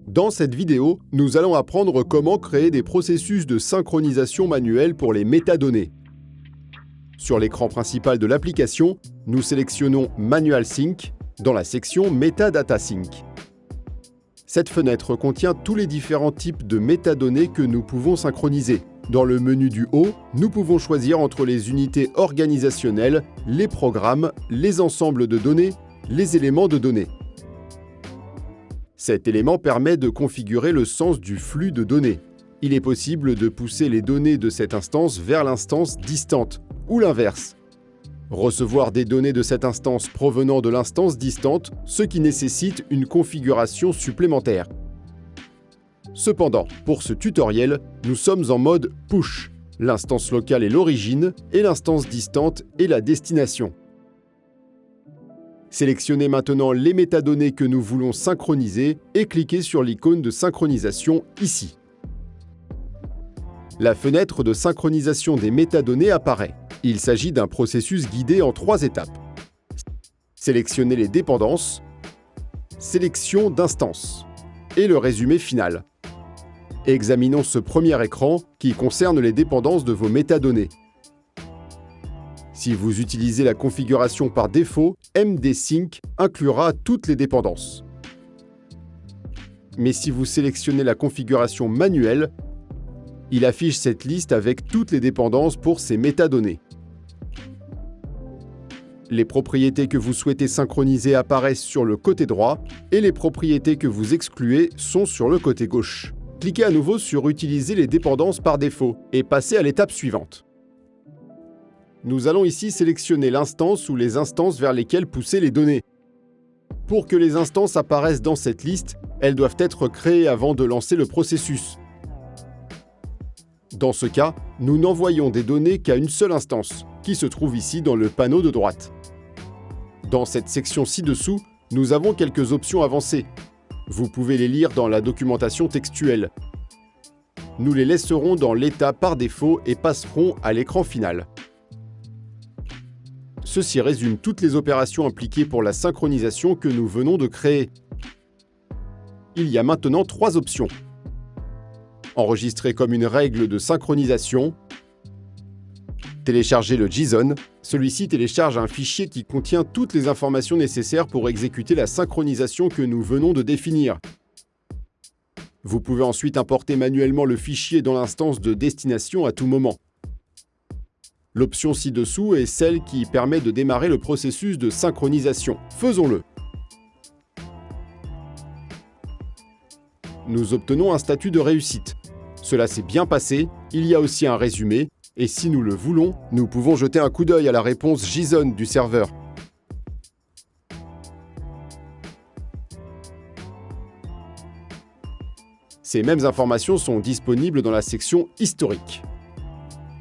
Dans cette vidéo, nous allons apprendre comment créer des processus de synchronisation manuelle pour les métadonnées. Sur l'écran principal de l'application, nous sélectionnons Manual Sync dans la section Metadata Sync. Cette fenêtre contient tous les différents types de métadonnées que nous pouvons synchroniser. Dans le menu du haut, nous pouvons choisir entre les unités organisationnelles, les programmes, les ensembles de données, les éléments de données. Cet élément permet de configurer le sens du flux de données. Il est possible de pousser les données de cette instance vers l'instance distante, ou l'inverse. Recevoir des données de cette instance provenant de l'instance distante, ce qui nécessite une configuration supplémentaire. Cependant, pour ce tutoriel, nous sommes en mode push. L'instance locale est l'origine et l'instance distante est la destination. Sélectionnez maintenant les métadonnées que nous voulons synchroniser et cliquez sur l'icône de synchronisation ici. La fenêtre de synchronisation des métadonnées apparaît. Il s'agit d'un processus guidé en 3 étapes. Sélectionnez les dépendances, sélection d'instances et le résumé final. Examinons ce premier écran qui concerne les dépendances de vos métadonnées. Si vous utilisez la configuration par défaut, MD-Sync inclura toutes les dépendances. Mais si vous sélectionnez la configuration manuelle, il affiche cette liste avec toutes les dépendances pour ces métadonnées. Les propriétés que vous souhaitez synchroniser apparaissent sur le côté droit et les propriétés que vous excluez sont sur le côté gauche. Cliquez à nouveau sur « Utiliser les dépendances par défaut » et passez à l'étape suivante. Nous allons ici sélectionner l'instance ou les instances vers lesquelles pousser les données. Pour que les instances apparaissent dans cette liste, elles doivent être créées avant de lancer le processus. Dans ce cas, nous n'envoyons des données qu'à une seule instance, qui se trouve ici dans le panneau de droite. Dans cette section ci-dessous, nous avons quelques options avancées. Vous pouvez les lire dans la documentation textuelle. Nous les laisserons dans l'état par défaut et passerons à l'écran final. Ceci résume toutes les opérations impliquées pour la synchronisation que nous venons de créer. Il y a maintenant 3 options. Enregistrer comme une règle de synchronisation. Télécharger le JSON. Celui-ci télécharge un fichier qui contient toutes les informations nécessaires pour exécuter la synchronisation que nous venons de définir. Vous pouvez ensuite importer manuellement le fichier dans l'instance de destination à tout moment. L'option ci-dessous est celle qui permet de démarrer le processus de synchronisation. Faisons-le. Nous obtenons un statut de réussite. Cela s'est bien passé, il y a aussi un résumé, et si nous le voulons, nous pouvons jeter un coup d'œil à la réponse JSON du serveur. Ces mêmes informations sont disponibles dans la section historique.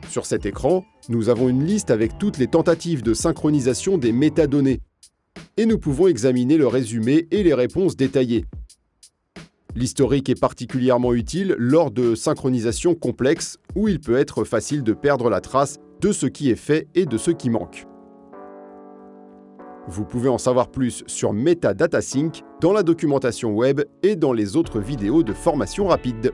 Sur cet écran, nous avons une liste avec toutes les tentatives de synchronisation des métadonnées. Et nous pouvons examiner le résumé et les réponses détaillées. L'historique est particulièrement utile lors de synchronisations complexes où il peut être facile de perdre la trace de ce qui est fait et de ce qui manque. Vous pouvez en savoir plus sur Metadata Sync dans la documentation web et dans les autres vidéos de formation rapide.